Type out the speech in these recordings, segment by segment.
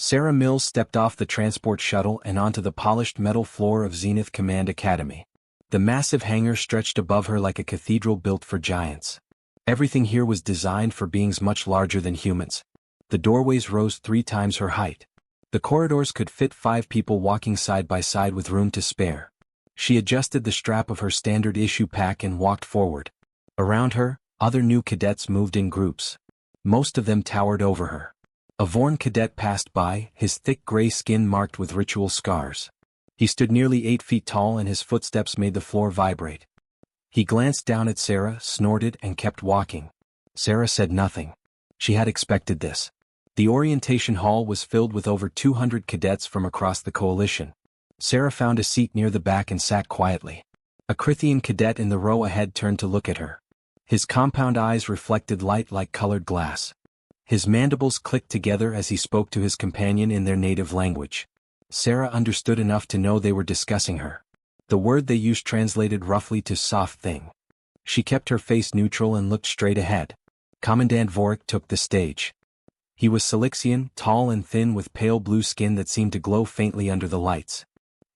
Sarah Mills stepped off the transport shuttle and onto the polished metal floor of Zenith Command Academy. The massive hangar stretched above her like a cathedral built for giants. Everything here was designed for beings much larger than humans. The doorways rose 3 times her height. The corridors could fit 5 people walking side by side with room to spare. She adjusted the strap of her standard issue pack and walked forward. Around her, other new cadets moved in groups. Most of them towered over her. A Vorn cadet passed by, his thick gray skin marked with ritual scars. He stood nearly 8 feet tall and his footsteps made the floor vibrate. He glanced down at Sarah, snorted, and kept walking. Sarah said nothing. She had expected this. The orientation hall was filled with over 200 cadets from across the coalition. Sarah found a seat near the back and sat quietly. A Crithian cadet in the row ahead turned to look at her. His compound eyes reflected light like colored glass. His mandibles clicked together as he spoke to his companion in their native language. Sarah understood enough to know they were discussing her. The word they used translated roughly to soft thing. She kept her face neutral and looked straight ahead. Commandant Vorik took the stage. He was Silixian, tall and thin with pale blue skin that seemed to glow faintly under the lights.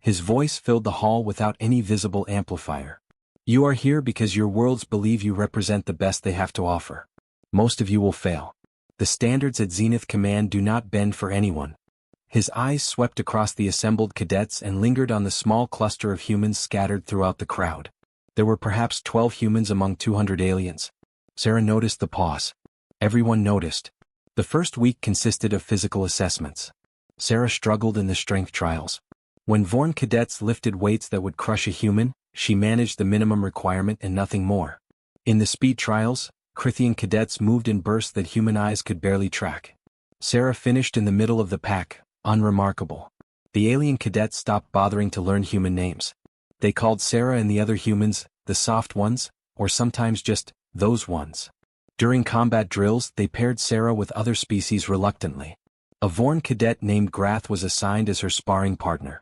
His voice filled the hall without any visible amplifier. You are here because your worlds believe you represent the best they have to offer. Most of you will fail. The standards at Zenith Command do not bend for anyone. His eyes swept across the assembled cadets and lingered on the small cluster of humans scattered throughout the crowd. There were perhaps 12 humans among 200 aliens. Sarah noticed the pause. Everyone noticed. The first week consisted of physical assessments. Sarah struggled in the strength trials. When Vorn cadets lifted weights that would crush a human, she managed the minimum requirement and nothing more. In the speed trials, Crithian cadets moved in bursts that human eyes could barely track. Sarah finished in the middle of the pack, unremarkable. The alien cadets stopped bothering to learn human names. They called Sarah and the other humans, the soft ones, or sometimes just, those ones. During combat drills, they paired Sarah with other species reluctantly. A Vorn cadet named Grath was assigned as her sparring partner.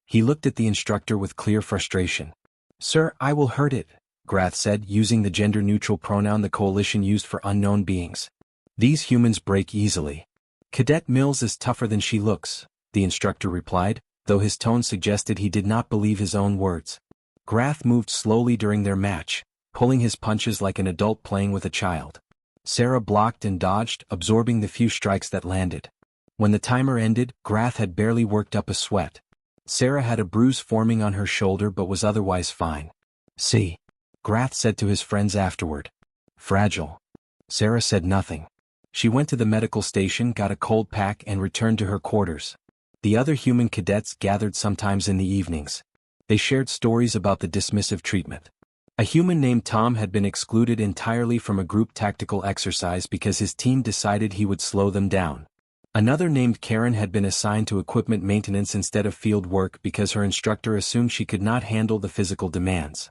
He looked at the instructor with clear frustration. "Sir, I will hurt it," Grath said, using the gender-neutral pronoun the Coalition used for unknown beings. "These humans break easily." "Cadet Mills is tougher than she looks," the instructor replied, though his tone suggested he did not believe his own words. Grath moved slowly during their match, pulling his punches like an adult playing with a child. Sarah blocked and dodged, absorbing the few strikes that landed. When the timer ended, Grath had barely worked up a sweat. Sarah had a bruise forming on her shoulder but was otherwise fine. "See," Grath said to his friends afterward. "Fragile." Sarah said nothing. She went to the medical station, got a cold pack and returned to her quarters. The other human cadets gathered sometimes in the evenings. They shared stories about the dismissive treatment. A human named Tom had been excluded entirely from a group tactical exercise because his team decided he would slow them down. Another named Karen had been assigned to equipment maintenance instead of field work because her instructor assumed she could not handle the physical demands.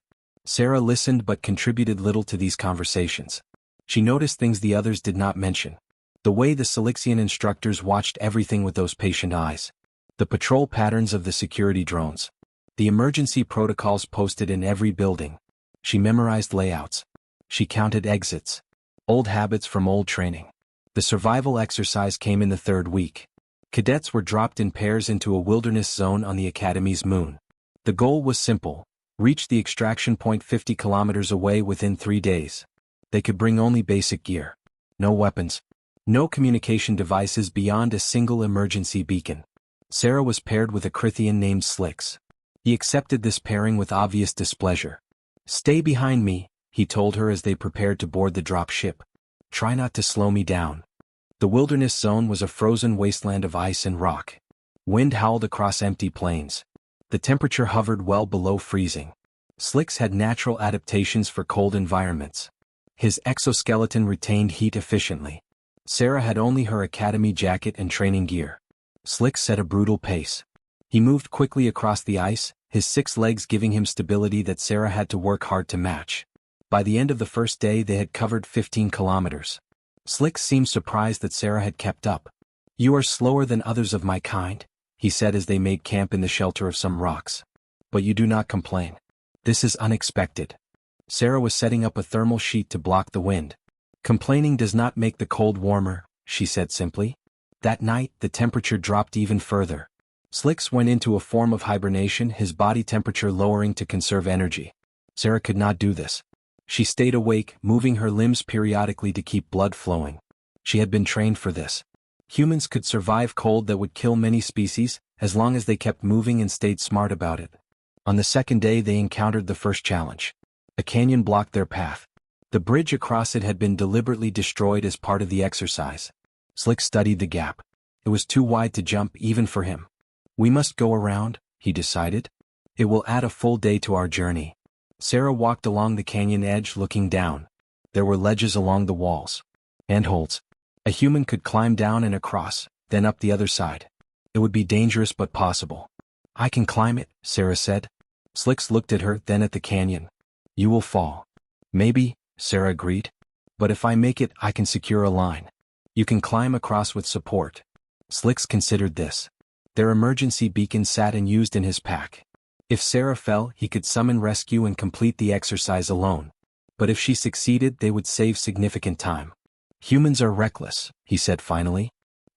Sarah listened but contributed little to these conversations. She noticed things the others did not mention. The way the Silixian instructors watched everything with those patient eyes. The patrol patterns of the security drones. The emergency protocols posted in every building. She memorized layouts. She counted exits. Old habits from old training. The survival exercise came in the 3rd week. Cadets were dropped in pairs into a wilderness zone on the Academy's moon. The goal was simple: reach the extraction point 50 kilometers away within 3 days. They could bring only basic gear. No weapons. No communication devices beyond a single emergency beacon. Sarah was paired with a Crithian named Slix. He accepted this pairing with obvious displeasure. "Stay behind me," he told her as they prepared to board the drop ship. "Try not to slow me down." The wilderness zone was a frozen wasteland of ice and rock. Wind howled across empty plains. The temperature hovered well below freezing. Slix had natural adaptations for cold environments. His exoskeleton retained heat efficiently. Sarah had only her academy jacket and training gear. Slix set a brutal pace. He moved quickly across the ice, his 6 legs giving him stability that Sarah had to work hard to match. By the end of the first day they had covered 15 kilometers. Slix seemed surprised that Sarah had kept up. "You are slower than others of my kind," he said as they made camp in the shelter of some rocks. "But you do not complain. This is unexpected." Sarah was setting up a thermal sheet to block the wind. "Complaining does not make the cold warmer," she said simply. That night, the temperature dropped even further. Slicks went into a form of hibernation, his body temperature lowering to conserve energy. Sarah could not do this. She stayed awake, moving her limbs periodically to keep blood flowing. She had been trained for this. Humans could survive cold that would kill many species, as long as they kept moving and stayed smart about it. On the second day they encountered the first challenge. A canyon blocked their path. The bridge across it had been deliberately destroyed as part of the exercise. Slick studied the gap. It was too wide to jump even for him. We must go around, he decided. It will add a full day to our journey. Sarah walked along the canyon edge looking down. There were ledges along the walls. Handholds. A human could climb down and across, then up the other side. It would be dangerous but possible. I can climb it, Sarah said. Slicks looked at her, then at the canyon. You will fall. Maybe, Sarah agreed. But if I make it, I can secure a line. You can climb across with support. Slicks considered this. Their emergency beacon sat unused in his pack. If Sarah fell, he could summon rescue and complete the exercise alone. But if she succeeded, they would save significant time. Humans are reckless, he said finally.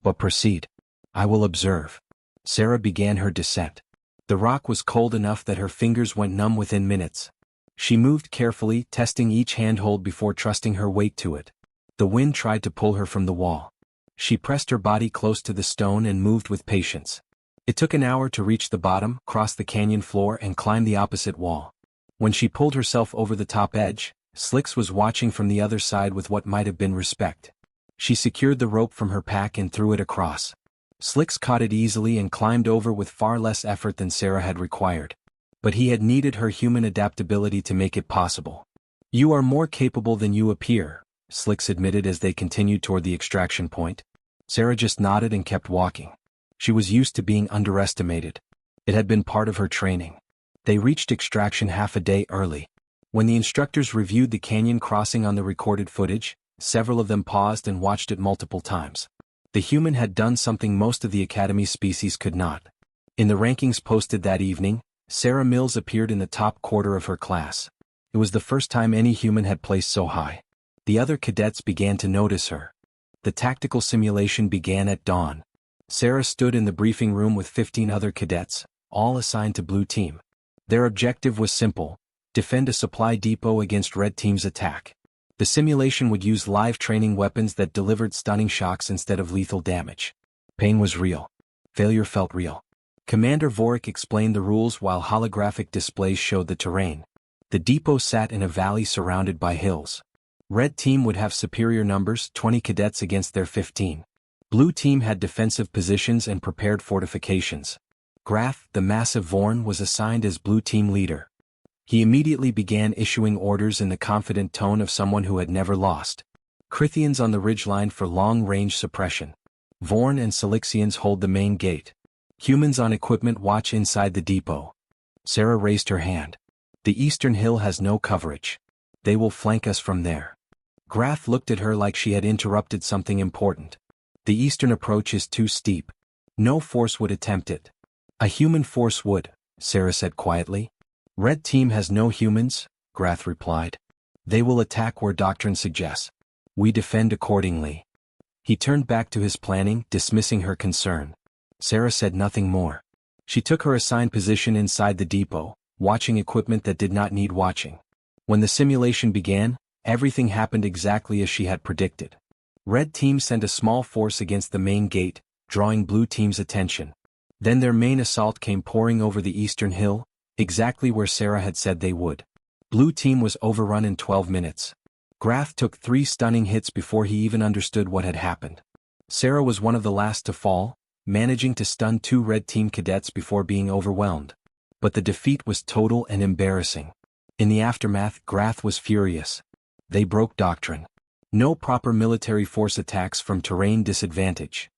But proceed. I will observe. Sarah began her descent. The rock was cold enough that her fingers went numb within minutes. She moved carefully, testing each handhold before trusting her weight to it. The wind tried to pull her from the wall. She pressed her body close to the stone and moved with patience. It took an hour to reach the bottom, cross the canyon floor and climb the opposite wall. When she pulled herself over the top edge, Slicks was watching from the other side with what might have been respect. She secured the rope from her pack and threw it across. Slicks caught it easily and climbed over with far less effort than Sarah had required. But he had needed her human adaptability to make it possible. You are more capable than you appear, Slicks admitted as they continued toward the extraction point. Sarah just nodded and kept walking. She was used to being underestimated. It had been part of her training. They reached extraction half a day early. When the instructors reviewed the canyon crossing on the recorded footage, several of them paused and watched it multiple times. The human had done something most of the Academy species could not. In the rankings posted that evening, Sarah Mills appeared in the top quarter of her class. It was the first time any human had placed so high. The other cadets began to notice her. The tactical simulation began at dawn. Sarah stood in the briefing room with 15 other cadets, all assigned to Blue Team. Their objective was simple: defend a supply depot against Red Team's attack. The simulation would use live training weapons that delivered stunning shocks instead of lethal damage. Pain was real. Failure felt real. Commander Vorik explained the rules while holographic displays showed the terrain. The depot sat in a valley surrounded by hills. Red Team would have superior numbers, 20 cadets against their 15. Blue Team had defensive positions and prepared fortifications. Graf, the massive Vorn, was assigned as Blue Team leader. He immediately began issuing orders in the confident tone of someone who had never lost. Crithians on the ridgeline for long-range suppression. Vorn and Silixians hold the main gate. Humans on equipment watch inside the depot. Sarah raised her hand. The eastern hill has no coverage. They will flank us from there. Graf looked at her like she had interrupted something important. The eastern approach is too steep. No force would attempt it. A human force would, Sarah said quietly. Red Team has no humans, Graf replied. They will attack where doctrine suggests. We defend accordingly. He turned back to his planning, dismissing her concern. Sarah said nothing more. She took her assigned position inside the depot, watching equipment that did not need watching. When the simulation began, everything happened exactly as she had predicted. Red Team sent a small force against the main gate, drawing Blue Team's attention. Then their main assault came pouring over the eastern hill, exactly where Sarah had said they would. Blue Team was overrun in 12 minutes. Graf took 3 stunning hits before he even understood what had happened. Sarah was one of the last to fall, managing to stun 2 Red Team cadets before being overwhelmed. But the defeat was total and embarrassing. In the aftermath, Graf was furious. They broke doctrine. No proper military force attacks from terrain disadvantage.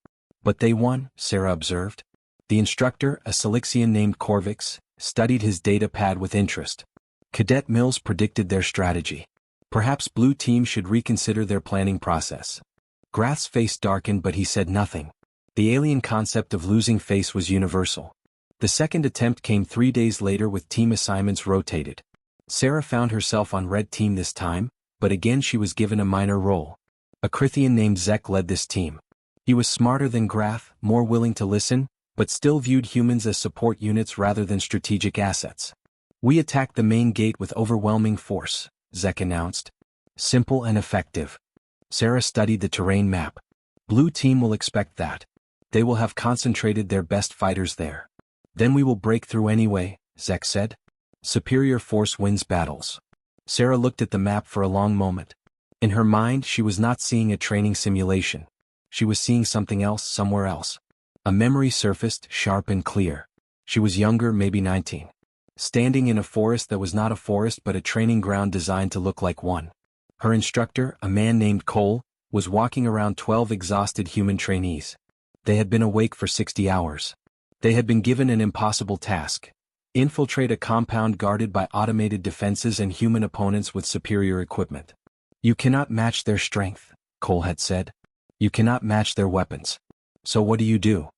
But they won, Sarah observed. The instructor, a Silixian named Corvix, studied his data pad with interest. Cadet Mills predicted their strategy. Perhaps Blue Team should reconsider their planning process. Graf's face darkened, but he said nothing. The alien concept of losing face was universal. The second attempt came 3 days later with team assignments rotated. Sarah found herself on Red Team this time, but again she was given a minor role. A Crithian named Zek led this team. He was smarter than Graf, more willing to listen, but still viewed humans as support units rather than strategic assets. "We attacked the main gate with overwhelming force," Zek announced. "Simple and effective." Sarah studied the terrain map. "Blue team will expect that. They will have concentrated their best fighters there. Then we will break through anyway," Zek said. "Superior force wins battles." Sarah looked at the map for a long moment. In her mind, she was not seeing a training simulation. She was seeing something else somewhere else. A memory surfaced, sharp and clear. She was younger, maybe 19. Standing in a forest that was not a forest but a training ground designed to look like one. Her instructor, a man named Cole, was walking around 12 exhausted human trainees. They had been awake for 60 hours. They had been given an impossible task: infiltrate a compound guarded by automated defenses and human opponents with superior equipment. "You cannot match their strength," Cole had said. "You cannot match their weapons. So what do you do?"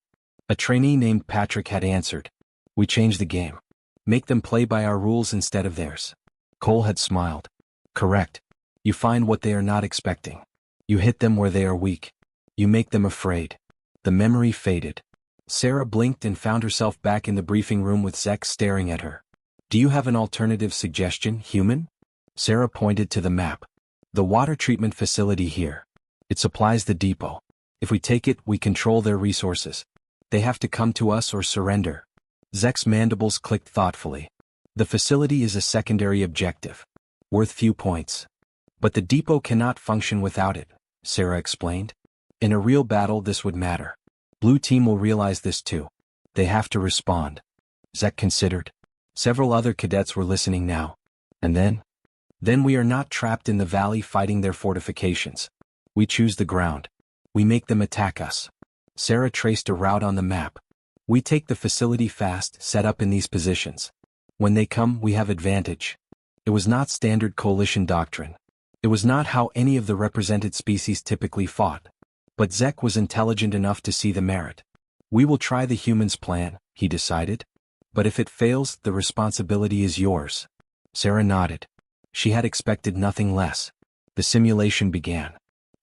A trainee named Patrick had answered. "We change the game. Make them play by our rules instead of theirs." Cole had smiled. "Correct. You find what they are not expecting. You hit them where they are weak. You make them afraid." The memory faded. Sarah blinked and found herself back in the briefing room with Zek staring at her. "Do you have an alternative suggestion, human?" Sarah pointed to the map. "The water treatment facility here. It supplies the depot. If we take it, we control their resources. They have to come to us or surrender." Zek's mandibles clicked thoughtfully. "The facility is a secondary objective. Worth few points. But the depot cannot function without it," Sarah explained. "In a real battle this would matter. Blue team will realize this too. They have to respond." Zek considered. Several other cadets were listening now. "And then? Then we are not trapped in the valley fighting their fortifications. We choose the ground. We make them attack us." Sarah traced a route on the map. "We take the facility fast, set up in these positions. When they come, we have advantage." It was not standard coalition doctrine. It was not how any of the represented species typically fought. But Zek was intelligent enough to see the merit. "We will try the humans' plan," he decided. "But if it fails, the responsibility is yours." Sarah nodded. She had expected nothing less. The simulation began.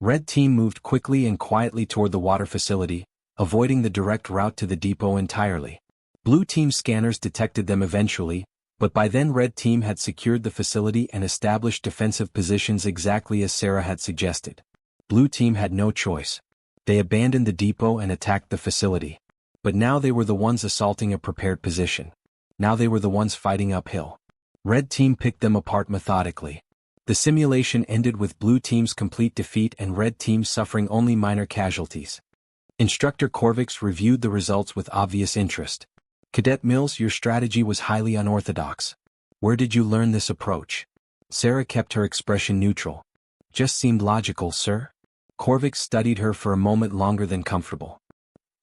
Red team moved quickly and quietly toward the water facility, avoiding the direct route to the depot entirely. Blue team scanners detected them eventually, but by then Red team had secured the facility and established defensive positions exactly as Sarah had suggested. Blue team had no choice. They abandoned the depot and attacked the facility. But now they were the ones assaulting a prepared position. Now they were the ones fighting uphill. Red team picked them apart methodically. The simulation ended with Blue team's complete defeat and Red team suffering only minor casualties. Instructor Korvix reviewed the results with obvious interest. "Cadet Mills, your strategy was highly unorthodox. Where did you learn this approach?" Sarah kept her expression neutral. "Just seemed logical, sir." Korvix studied her for a moment longer than comfortable.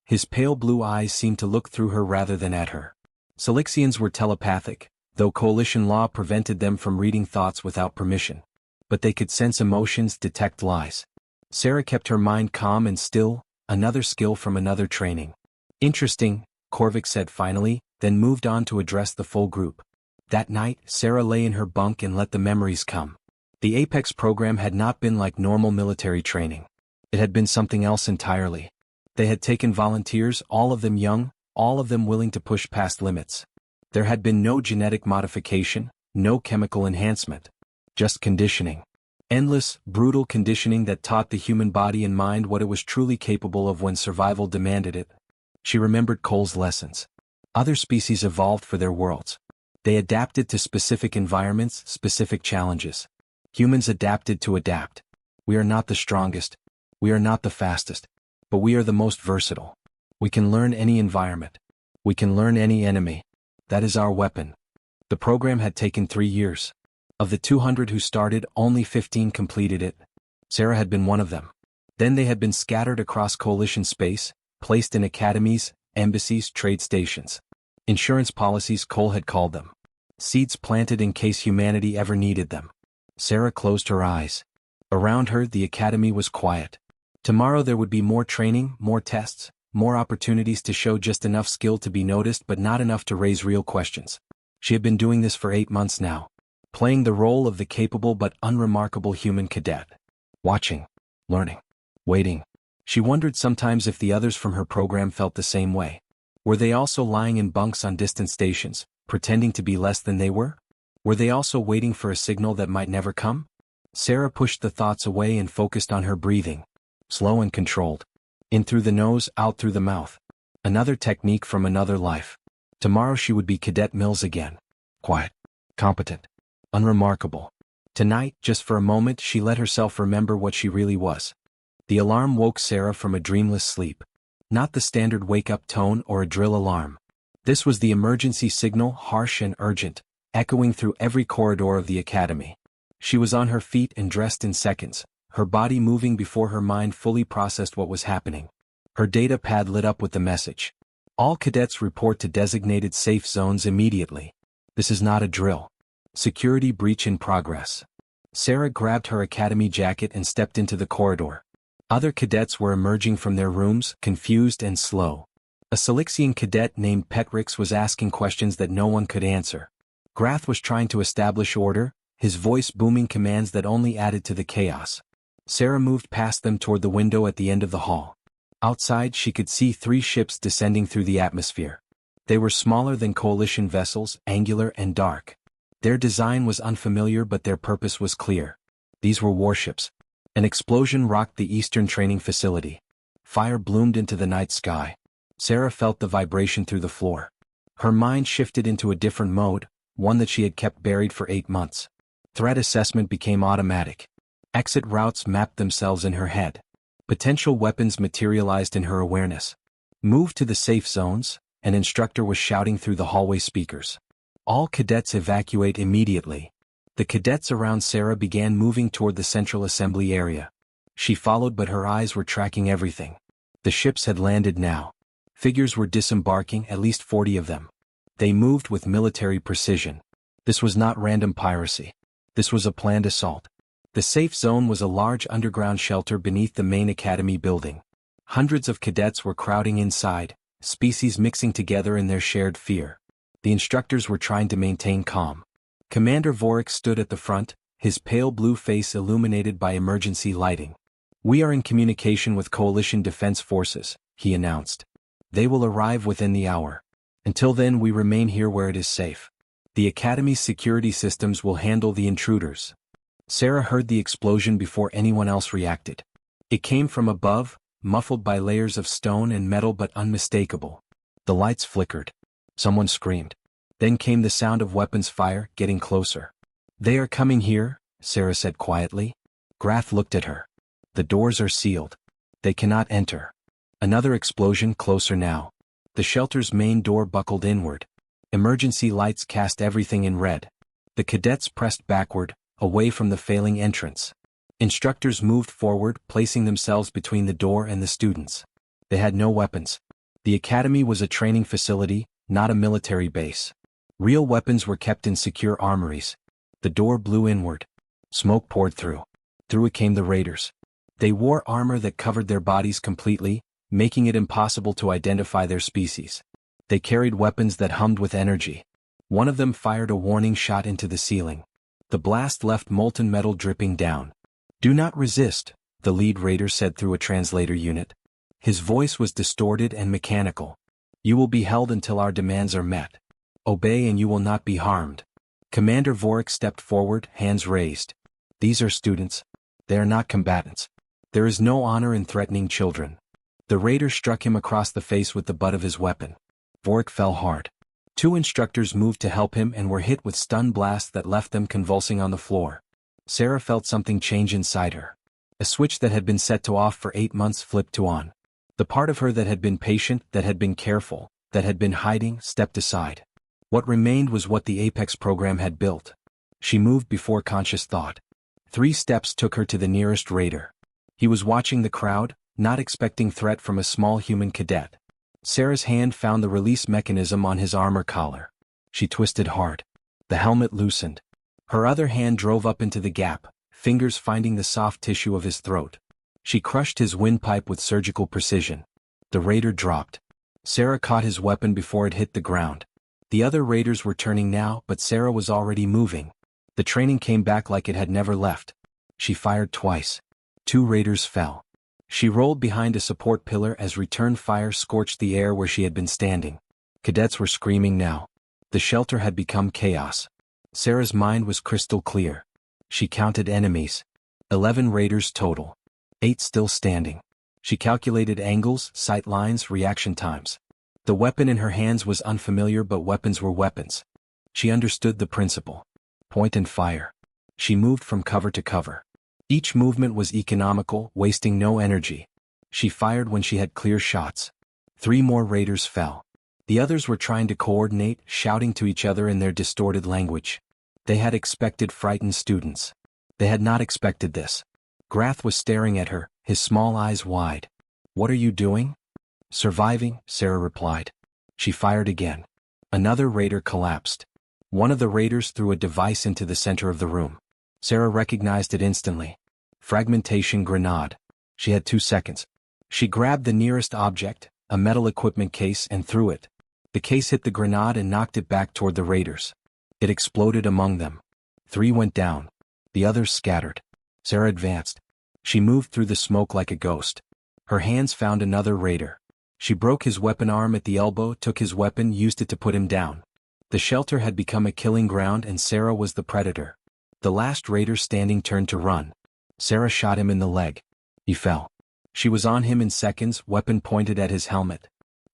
His pale blue eyes seemed to look through her rather than at her. Silixians were telepathic, though coalition law prevented them from reading thoughts without permission. But they could sense emotions, detect lies. Sarah kept her mind calm and still, another skill from another training. "Interesting," Korvix said finally, then moved on to address the full group. That night, Sarah lay in her bunk and let the memories come. The Apex program had not been like normal military training. It had been something else entirely. They had taken volunteers, all of them young, all of them willing to push past limits. There had been no genetic modification, no chemical enhancement. Just conditioning. Endless, brutal conditioning that taught the human body and mind what it was truly capable of when survival demanded it. She remembered Cole's lessons. Other species evolved for their worlds. They adapted to specific environments, specific challenges. Humans adapted to adapt. We are not the strongest. We are not the fastest. But we are the most versatile. We can learn any environment. We can learn any enemy. That is our weapon. The program had taken 3 years. Of the 200 who started, only 15 completed it. Sarah had been one of them. Then they had been scattered across coalition space, placed in academies, embassies, trade stations. Insurance policies, Cole had called them. Seeds planted in case humanity ever needed them. Sarah closed her eyes. Around her, the academy was quiet. Tomorrow there would be more training, more tests, more opportunities to show just enough skill to be noticed but not enough to raise real questions. She had been doing this for 8 months now. Playing the role of the capable but unremarkable human cadet. Watching. Learning. Waiting. She wondered sometimes if the others from her program felt the same way. Were they also lying in bunks on distant stations, pretending to be less than they were? Were they also waiting for a signal that might never come? Sarah pushed the thoughts away and focused on her breathing. Slow and controlled. In through the nose, out through the mouth. Another technique from another life. Tomorrow she would be Cadet Mills again. Quiet. Competent. Unremarkable. Tonight, just for a moment, she let herself remember what she really was. The alarm woke Sarah from a dreamless sleep. Not the standard wake-up tone or a drill alarm. This was the emergency signal, harsh and urgent, echoing through every corridor of the academy. She was on her feet and dressed in seconds, her body moving before her mind fully processed what was happening. Her data pad lit up with the message. All cadets report to designated safe zones immediately. This is not a drill. Security breach in progress. Sarah grabbed her academy jacket and stepped into the corridor. Other cadets were emerging from their rooms, confused and slow. A Silixian cadet named Petrix was asking questions that no one could answer. Grath was trying to establish order, his voice booming commands that only added to the chaos. Sarah moved past them toward the window at the end of the hall. Outside she could see 3 ships descending through the atmosphere. They were smaller than Coalition vessels, angular and dark. Their design was unfamiliar but their purpose was clear. These were warships. An explosion rocked the Eastern Training Facility. Fire bloomed into the night sky. Sarah felt the vibration through the floor. Her mind shifted into a different mode, one that she had kept buried for 8 months. Threat assessment became automatic. Exit routes mapped themselves in her head. Potential weapons materialized in her awareness. Move to the safe zones, an instructor was shouting through the hallway speakers. All cadets evacuate immediately. The cadets around Sarah began moving toward the central assembly area. She followed but her eyes were tracking everything. The ships had landed now. Figures were disembarking, at least 40 of them. They moved with military precision. This was not random piracy. This was a planned assault. The safe zone was a large underground shelter beneath the main academy building. Hundreds of cadets were crowding inside, species mixing together in their shared fear. The instructors were trying to maintain calm. Commander Vorik stood at the front, his pale blue face illuminated by emergency lighting. "We are in communication with Coalition Defense Forces," he announced. "They will arrive within the hour. Until then we remain here where it is safe. The Academy's security systems will handle the intruders." Sarah heard the explosion before anyone else reacted. It came from above, muffled by layers of stone and metal but unmistakable. The lights flickered. Someone screamed. Then came the sound of weapons fire, getting closer. "They are coming here," Sarah said quietly. Grath looked at her. "The doors are sealed. They cannot enter." Another explosion, closer now. The shelter's main door buckled inward. Emergency lights cast everything in red. The cadets pressed backward, away from the failing entrance. Instructors moved forward, placing themselves between the door and the students. They had no weapons. The academy was a training facility, not a military base. Real weapons were kept in secure armories. The door blew inward. Smoke poured through. Through it came the raiders. They wore armor that covered their bodies completely, making it impossible to identify their species. They carried weapons that hummed with energy. One of them fired a warning shot into the ceiling. The blast left molten metal dripping down. "Do not resist," the lead raider said through a translator unit. His voice was distorted and mechanical. "You will be held until our demands are met. Obey and you will not be harmed." Commander Vorik stepped forward, hands raised. "These are students. They are not combatants. There is no honor in threatening children." The raider struck him across the face with the butt of his weapon. Vorik fell hard. 2 instructors moved to help him and were hit with stun blasts that left them convulsing on the floor. Sarah felt something change inside her. A switch that had been set to off for 8 months flipped to on. The part of her that had been patient, that had been careful, that had been hiding, stepped aside. What remained was what the Apex program had built. She moved before conscious thought. 3 steps took her to the nearest raider. He was watching the crowd, not expecting threat from a small human cadet. Sarah's hand found the release mechanism on his armor collar. She twisted hard. The helmet loosened. Her other hand drove up into the gap, fingers finding the soft tissue of his throat. She crushed his windpipe with surgical precision. The raider dropped. Sarah caught his weapon before it hit the ground. The other raiders were turning now, but Sarah was already moving. The training came back like it had never left. She fired twice. 2 raiders fell. She rolled behind a support pillar as return fire scorched the air where she had been standing. Cadets were screaming now. The shelter had become chaos. Sarah's mind was crystal clear. She counted enemies. 11 raiders total. 8 still standing. She calculated angles, sight lines, reaction times. The weapon in her hands was unfamiliar, but weapons were weapons. She understood the principle. Point and fire. She moved from cover to cover. Each movement was economical, wasting no energy. She fired when she had clear shots. 3 more raiders fell. The others were trying to coordinate, shouting to each other in their distorted language. They had expected frightened students. They had not expected this. Grath was staring at her, his small eyes wide. "What are you doing?" "Surviving," Sarah replied. She fired again. Another raider collapsed. One of the raiders threw a device into the center of the room. Sarah recognized it instantly. Fragmentation grenade. She had 2 seconds. She grabbed the nearest object, a metal equipment case, and threw it. The case hit the grenade and knocked it back toward the raiders. It exploded among them. 3 went down. The others scattered. Sarah advanced. She moved through the smoke like a ghost. Her hands found another raider. She broke his weapon arm at the elbow, took his weapon, used it to put him down. The shelter had become a killing ground and Sarah was the predator. The last raider standing turned to run. Sarah shot him in the leg. He fell. She was on him in seconds, weapon pointed at his helmet.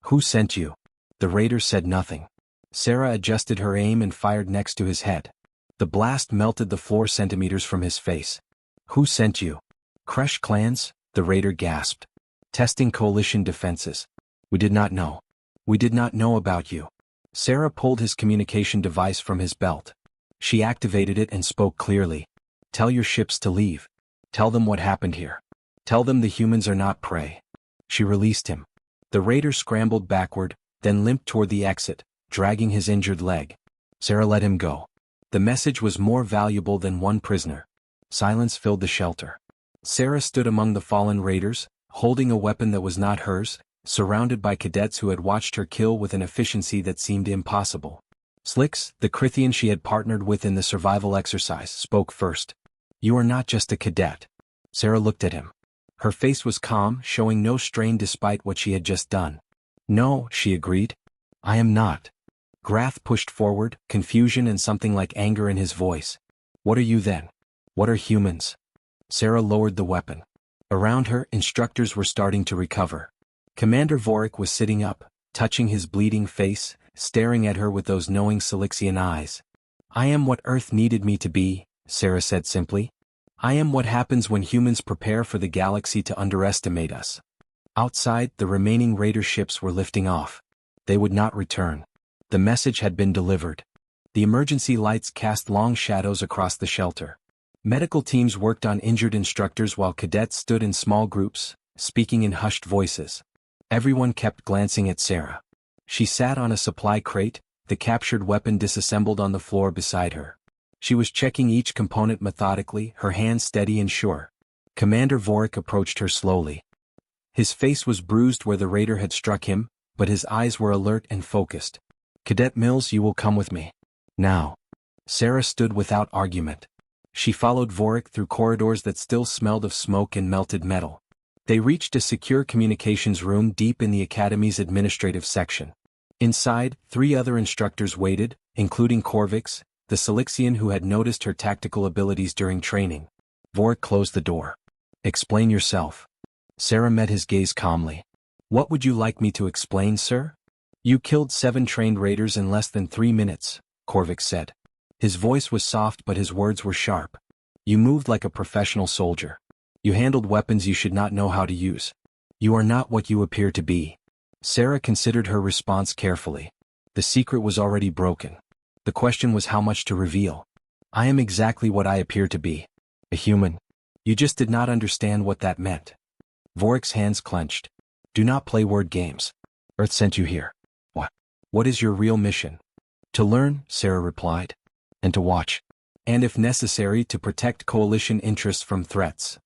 "Who sent you?" The raider said nothing. Sarah adjusted her aim and fired next to his head. The blast melted the floor centimeters from his face. "Who sent you?" "Kresh clans," the raider gasped. "Testing coalition defenses. We did not know. We did not know about you." Sarah pulled his communication device from his belt. She activated it and spoke clearly. "Tell your ships to leave. Tell them what happened here. Tell them the humans are not prey." She released him. The raider scrambled backward, then limped toward the exit, dragging his injured leg. Sarah let him go. The message was more valuable than one prisoner. Silence filled the shelter. Sarah stood among the fallen raiders, holding a weapon that was not hers, surrounded by cadets who had watched her kill with an efficiency that seemed impossible. Slix, the Crithian she had partnered with in the survival exercise, spoke first. "You are not just a cadet." Sarah looked at him. Her face was calm, showing no strain despite what she had just done. "No," she agreed. "I am not." Grath pushed forward, confusion and something like anger in his voice. "What are you then? What are humans?" Sarah lowered the weapon. Around her, instructors were starting to recover. Commander Vorik was sitting up, touching his bleeding face, staring at her with those knowing Silixian eyes. "I am what Earth needed me to be," Sarah said simply. "I am what happens when humans prepare for the galaxy to underestimate us." Outside, the remaining raider ships were lifting off. They would not return. The message had been delivered. The emergency lights cast long shadows across the shelter. Medical teams worked on injured instructors while cadets stood in small groups, speaking in hushed voices. Everyone kept glancing at Sarah. She sat on a supply crate, the captured weapon disassembled on the floor beside her. She was checking each component methodically, her hands steady and sure. Commander Vorik approached her slowly. His face was bruised where the raider had struck him, but his eyes were alert and focused. "Cadet Mills, you will come with me. Now." Sarah stood without argument. She followed Vorik through corridors that still smelled of smoke and melted metal. They reached a secure communications room deep in the Academy's administrative section. Inside, 3 other instructors waited, including Korvix, the Silixian who had noticed her tactical abilities during training. Vorik closed the door. "Explain yourself." Sarah met his gaze calmly. "What would you like me to explain, sir?" "You killed 7 trained raiders in less than 3 minutes, Korvix said. His voice was soft but his words were sharp. "You moved like a professional soldier. You handled weapons you should not know how to use. You are not what you appear to be." Sarah considered her response carefully. The secret was already broken. The question was how much to reveal. "I am exactly what I appear to be. A human. You just did not understand what that meant." Vorik's hands clenched. "Do not play word games. Earth sent you here. What is your real mission?" "To learn," Sarah replied. "And to watch. And if necessary to protect coalition interests from threats."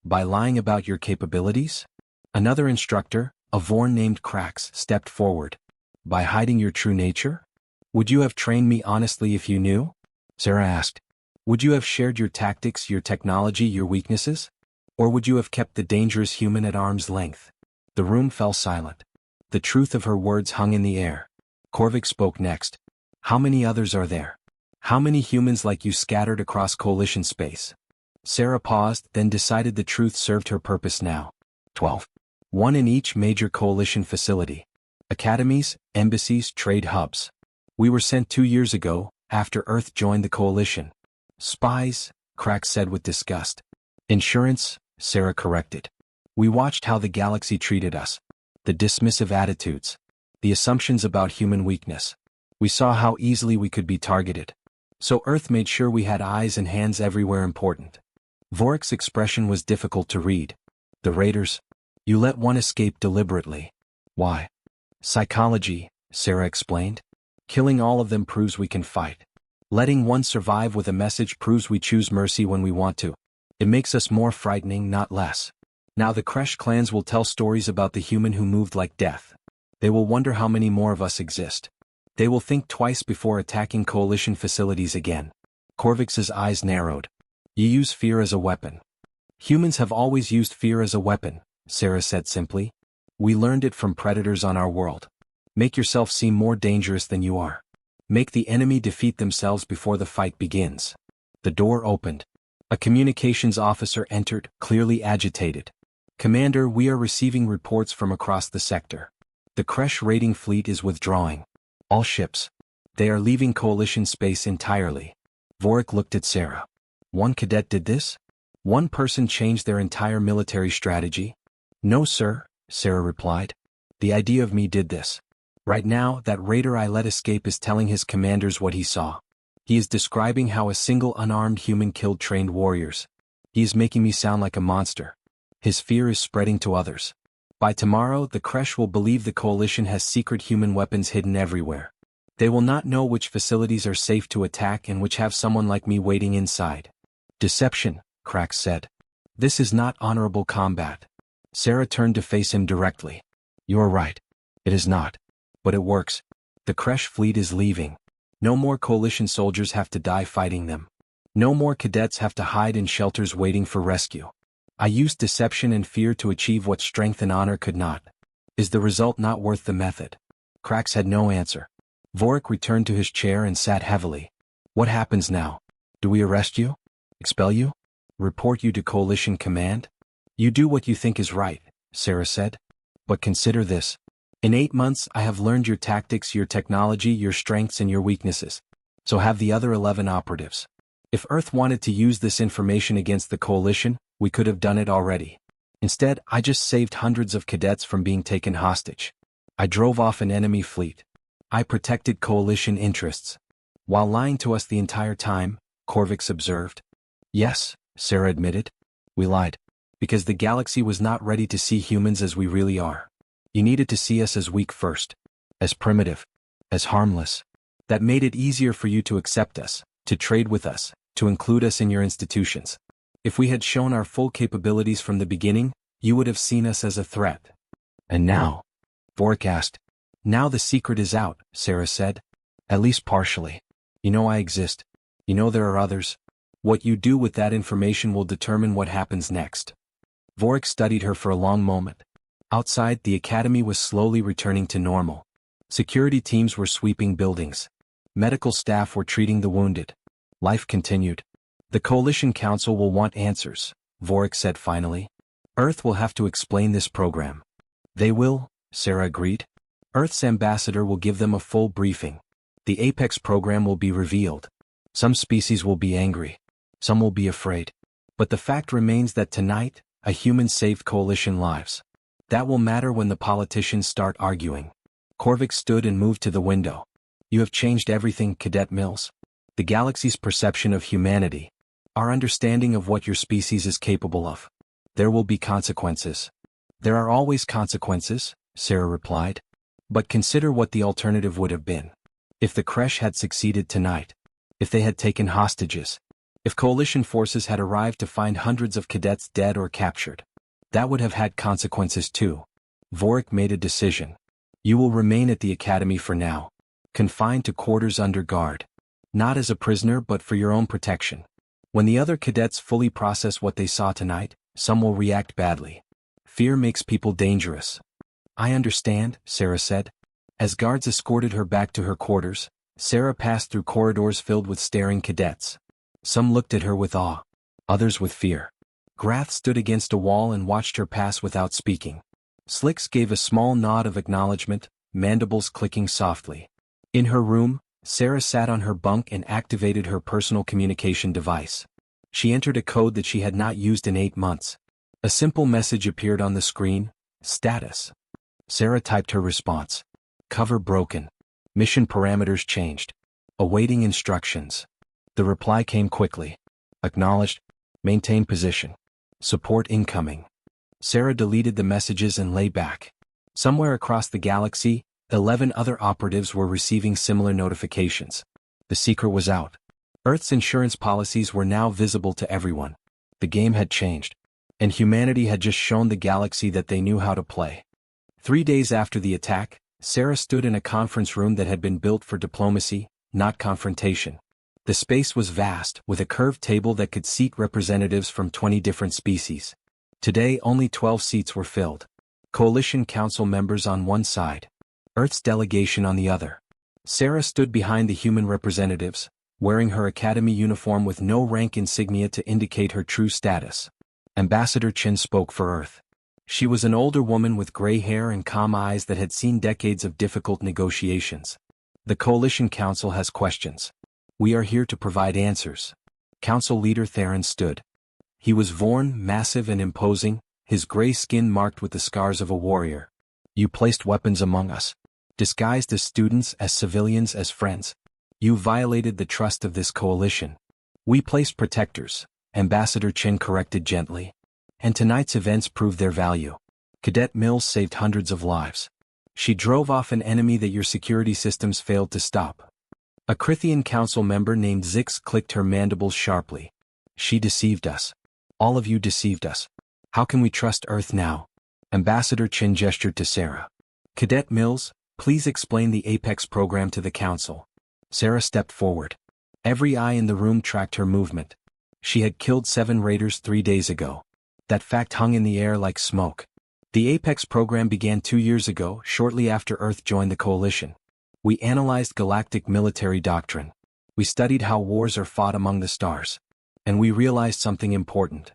"By lying about your capabilities?" Another instructor, a Vorn named Krax, stepped forward. "By hiding your true nature? Would you have trained me honestly if you knew?" Sarah asked. "Would you have shared your tactics, your technology, your weaknesses?" Or would you have kept the dangerous human at arm's length? The room fell silent. The truth of her words hung in the air. Korvik spoke next. How many others are there? How many humans like you scattered across coalition space? Sarah paused, then decided the truth served her purpose now. 12. One in each major coalition facility. Academies, embassies, trade hubs. We were sent 2 years ago, after Earth joined the coalition. Spies, Crack said with disgust. Insurance, Sarah corrected. We watched how the galaxy treated us. The dismissive attitudes. The assumptions about human weakness. We saw how easily we could be targeted. So Earth made sure we had eyes and hands everywhere important. Vorik's expression was difficult to read. The raiders? You let one escape deliberately. Why? Psychology, Sarah explained. Killing all of them proves we can fight. Letting one survive with a message proves we choose mercy when we want to. It makes us more frightening, not less. Now the Kresh clans will tell stories about the human who moved like death. They will wonder how many more of us exist. They will think twice before attacking coalition facilities again. Korvik's eyes narrowed. You use fear as a weapon. Humans have always used fear as a weapon, Sarah said simply. We learned it from predators on our world. Make yourself seem more dangerous than you are. Make the enemy defeat themselves before the fight begins. The door opened. A communications officer entered, clearly agitated. Commander, we are receiving reports from across the sector. The Kresh raiding fleet is withdrawing. All ships. They are leaving coalition space entirely. Vorik looked at Sarah. One cadet did this? One person changed their entire military strategy? No, sir, Sarah replied. The idea of me did this. Right now, that raider I let escape is telling his commanders what he saw. He is describing how a single unarmed human killed trained warriors. He is making me sound like a monster. His fear is spreading to others. By tomorrow, the Kresh will believe the coalition has secret human weapons hidden everywhere. They will not know which facilities are safe to attack and which have someone like me waiting inside. Deception, Crack said. This is not honorable combat. Sarah turned to face him directly. You're right. It is not. But it works. The Kresh fleet is leaving. No more coalition soldiers have to die fighting them. No more cadets have to hide in shelters waiting for rescue. I used deception and fear to achieve what strength and honor could not. Is the result not worth the method? Krax had no answer. Vorik returned to his chair and sat heavily. What happens now? Do we arrest you? Expel you? Report you to coalition command? You do what you think is right, Sarah said. But consider this. In 8 months I have learned your tactics, your technology, your strengths and your weaknesses. So have the other 11 operatives. If Earth wanted to use this information against the coalition, we could have done it already. Instead, I just saved hundreds of cadets from being taken hostage. I drove off an enemy fleet. I protected coalition interests. While lying to us the entire time, Korvix observed. Yes, Sarah admitted. We lied. Because the galaxy was not ready to see humans as we really are. You needed to see us as weak first. As primitive. As harmless. That made it easier for you to accept us, to trade with us, to include us in your institutions. If we had shown our full capabilities from the beginning, you would have seen us as a threat. And now? Vorik asked. Now the secret is out, Sarah said. At least partially. You know I exist. You know there are others. What you do with that information will determine what happens next. Vorik studied her for a long moment. Outside, the academy was slowly returning to normal. Security teams were sweeping buildings. Medical staff were treating the wounded. Life continued. The Coalition Council will want answers, Vorik said finally. Earth will have to explain this program. They will, Sarah agreed. Earth's ambassador will give them a full briefing. The Apex program will be revealed. Some species will be angry. Some will be afraid. But the fact remains that tonight, a human saved Coalition lives. That will matter when the politicians start arguing. Korvik stood and moved to the window. You have changed everything, Cadet Mills. The galaxy's perception of humanity. Our understanding of what your species is capable of. There will be consequences. There are always consequences, Sarah replied. But consider what the alternative would have been. If the Kresh had succeeded tonight. If they had taken hostages. If coalition forces had arrived to find hundreds of cadets dead or captured. That would have had consequences too. Vorik made a decision. You will remain at the academy for now. Confined to quarters under guard. Not as a prisoner but for your own protection. When the other cadets fully process what they saw tonight, Some will react badly. Fear makes people dangerous. I understand, Sarah said. As guards escorted her back to her quarters, Sarah passed through corridors filled with staring cadets. Some looked at her with awe, others with fear. Grath stood against a wall and watched her pass without speaking. Slicks gave a small nod of acknowledgement, mandibles clicking softly. In her room, Sarah sat on her bunk and activated her personal communication device. She entered a code that she had not used in 8 months. A simple message appeared on the screen: status. Sarah typed her response. Cover broken. Mission parameters changed. Awaiting instructions. The reply came quickly. Acknowledged. Maintain position. Support incoming. Sarah deleted the messages and lay back. Somewhere across the galaxy, 11 other operatives were receiving similar notifications. The secret was out. Earth's insurance policies were now visible to everyone. The game had changed. And humanity had just shown the galaxy that they knew how to play. 3 days after the attack, Sarah stood in a conference room that had been built for diplomacy, not confrontation. The space was vast, with a curved table that could seat representatives from 20 different species. Today only 12 seats were filled. Coalition Council members on one side. Earth's delegation on the other. Sarah stood behind the human representatives, wearing her academy uniform with no rank insignia to indicate her true status. Ambassador Chin spoke for Earth. She was an older woman with gray hair and calm eyes that had seen decades of difficult negotiations. The Coalition Council has questions. We are here to provide answers. Council leader Theron stood. He was worn, massive and imposing, his gray skin marked with the scars of a warrior. You placed weapons among us. Disguised as students, as civilians, as friends. You violated the trust of this coalition. We placed protectors, Ambassador Chin corrected gently. And tonight's events proved their value. Cadet Mills saved hundreds of lives. She drove off an enemy that your security systems failed to stop. A Crithian council member named Zix clicked her mandibles sharply. She deceived us. All of you deceived us. How can we trust Earth now? Ambassador Chin gestured to Sarah. Cadet Mills, please explain the Apex program to the council. Sarah stepped forward. Every eye in the room tracked her movement. She had killed 7 raiders 3 days ago. That fact hung in the air like smoke. The Apex program began 2 years ago, shortly after Earth joined the coalition. We analyzed galactic military doctrine. We studied how wars are fought among the stars. And we realized something important.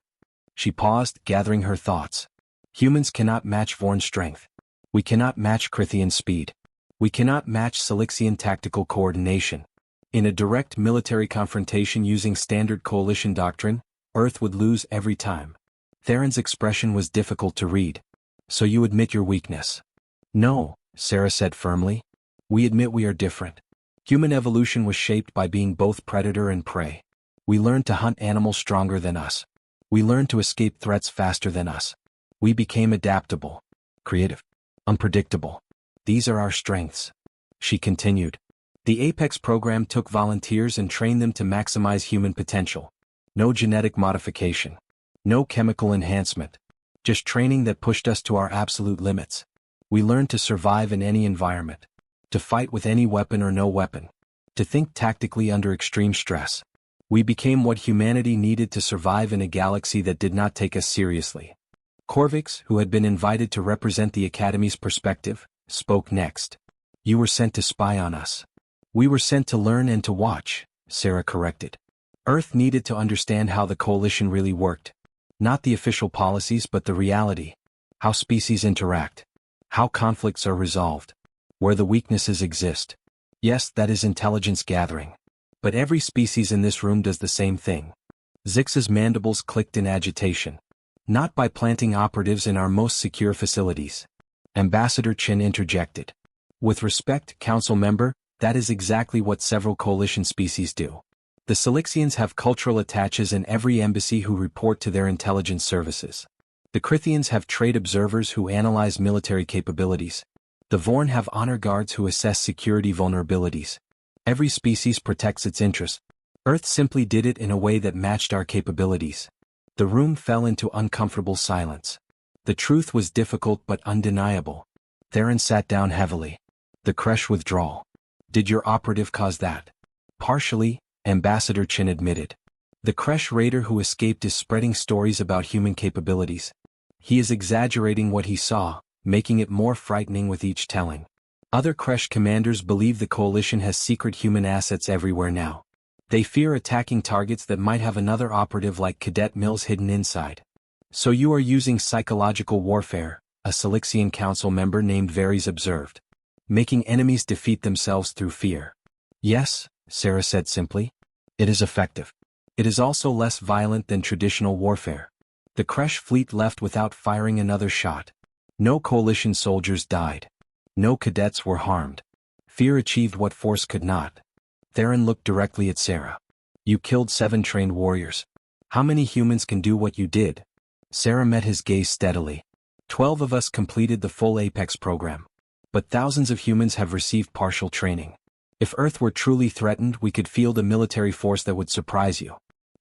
She paused, gathering her thoughts. Humans cannot match Vorn's strength. We cannot match Crithian speed. We cannot match Silixian tactical coordination. In a direct military confrontation using standard coalition doctrine, Earth would lose every time. Theron's expression was difficult to read. So you admit your weakness? No, Sarah said firmly. We admit we are different. Human evolution was shaped by being both predator and prey. We learned to hunt animals stronger than us. We learned to escape threats faster than us. We became adaptable, creative, unpredictable. These are our strengths. She continued. The Apex program took volunteers and trained them to maximize human potential. No genetic modification. No chemical enhancement. Just training that pushed us to our absolute limits. We learned to survive in any environment. To fight with any weapon or no weapon. To think tactically under extreme stress. We became what humanity needed to survive in a galaxy that did not take us seriously. Corvix, who had been invited to represent the Academy's perspective, spoke next. You were sent to spy on us. We were sent to learn and to watch, Sarah corrected. Earth needed to understand how the coalition really worked. Not the official policies but the reality. How species interact. How conflicts are resolved. Where the weaknesses exist. Yes, that is intelligence gathering. But every species in this room does the same thing. Zix's mandibles clicked in agitation. Not by planting operatives in our most secure facilities. Ambassador Chin interjected. With respect, Council Member, that is exactly what several coalition species do. The Silixians have cultural attaches in every embassy who report to their intelligence services. The Crithians have trade observers who analyze military capabilities. The Vorn have honor guards who assess security vulnerabilities. Every species protects its interests. Earth simply did it in a way that matched our capabilities. The room fell into uncomfortable silence. The truth was difficult but undeniable. Theron sat down heavily. The Kresh withdrawal. Did your operative cause that? Partially, Ambassador Chin admitted. The Kresh raider who escaped is spreading stories about human capabilities. He is exaggerating what he saw, making it more frightening with each telling. Other Kresh commanders believe the coalition has secret human assets everywhere now. They fear attacking targets that might have another operative like Cadet Mills hidden inside. So you are using psychological warfare, a Silixian council member named Varys observed. Making enemies defeat themselves through fear. Yes, Sarah said simply. It is effective. It is also less violent than traditional warfare. The Kresh fleet left without firing another shot. No coalition soldiers died. No cadets were harmed. Fear achieved what force could not. Theron looked directly at Sarah. You killed 7 trained warriors. How many humans can do what you did? Sarah met his gaze steadily. 12 of us completed the full Apex program. But thousands of humans have received partial training. If Earth were truly threatened, we could field a military force that would surprise you.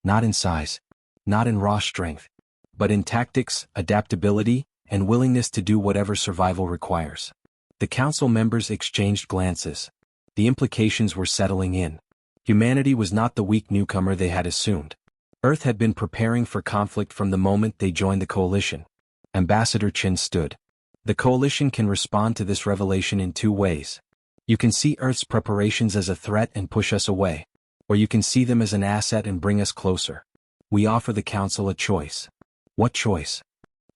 Not in size. Not in raw strength. But in tactics, adaptability, and willingness to do whatever survival requires. The council members exchanged glances. The implications were settling in. Humanity was not the weak newcomer they had assumed. Earth had been preparing for conflict from the moment they joined the coalition. Ambassador Chin stood. The coalition can respond to this revelation in 2 ways. You can see Earth's preparations as a threat and push us away. Or you can see them as an asset and bring us closer. We offer the council a choice. What choice?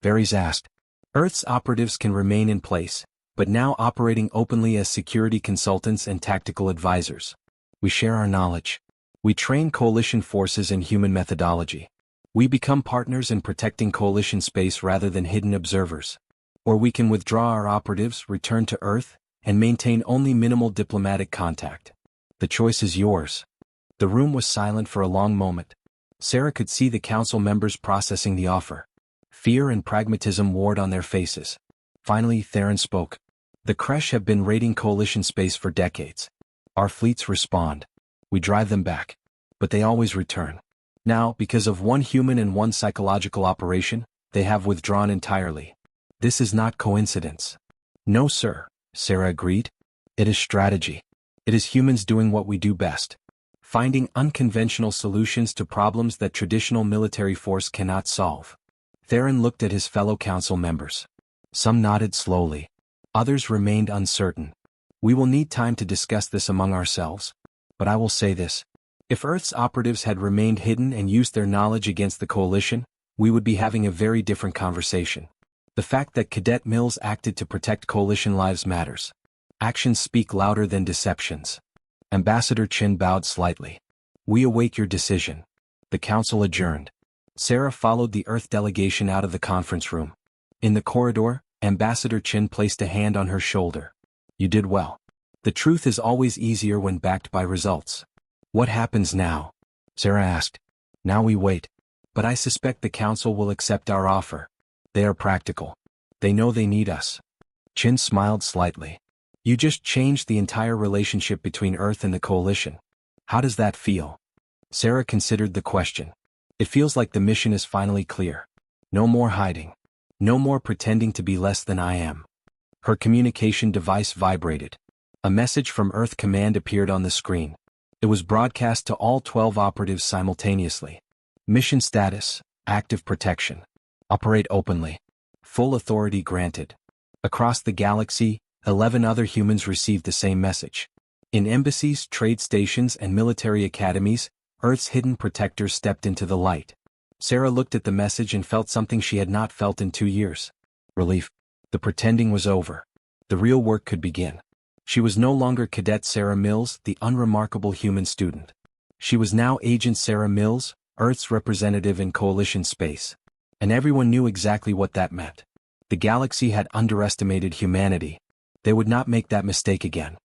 Varys asked. Earth's operatives can remain in place, but now operating openly as security consultants and tactical advisors. We share our knowledge. We train coalition forces in human methodology. We become partners in protecting coalition space rather than hidden observers. Or we can withdraw our operatives, return to Earth, and maintain only minimal diplomatic contact. The choice is yours. The room was silent for a long moment. Sarah could see the council members processing the offer. Fear and pragmatism warred on their faces. Finally, Theron spoke. The Kresh have been raiding coalition space for decades. Our fleets respond. We drive them back. But they always return. Now, because of 1 human and 1 psychological operation, they have withdrawn entirely. This is not coincidence. No, sir, Sarah agreed. It is strategy. It is humans doing what we do best. Finding unconventional solutions to problems that traditional military force cannot solve. Theron looked at his fellow council members. Some nodded slowly. Others remained uncertain. We will need time to discuss this among ourselves. But I will say this. If Earth's operatives had remained hidden and used their knowledge against the coalition, we would be having a very different conversation. The fact that Cadet Mills acted to protect coalition lives matters. Actions speak louder than deceptions. Ambassador Chin bowed slightly. We await your decision. The council adjourned. Sarah followed the Earth delegation out of the conference room. In the corridor, Ambassador Chin placed a hand on her shoulder. You did well. The truth is always easier when backed by results. What happens now? Sarah asked. Now we wait. But I suspect the council will accept our offer. They are practical. They know they need us. Chin smiled slightly. You just changed the entire relationship between Earth and the coalition. How does that feel? Sarah considered the question. It feels like the mission is finally clear. No more hiding. No more pretending to be less than I am. Her communication device vibrated. A message from Earth Command appeared on the screen. It was broadcast to all 12 operatives simultaneously. Mission status, active protection. Operate openly. Full authority granted. Across the galaxy, 11 other humans received the same message. In embassies, trade stations, and military academies, Earth's hidden protectors stepped into the light. Sarah looked at the message and felt something she had not felt in 2 years. Relief. The pretending was over. The real work could begin. She was no longer Cadet Sarah Mills, the unremarkable human student. She was now Agent Sarah Mills, Earth's representative in coalition space. And everyone knew exactly what that meant. The galaxy had underestimated humanity. They would not make that mistake again.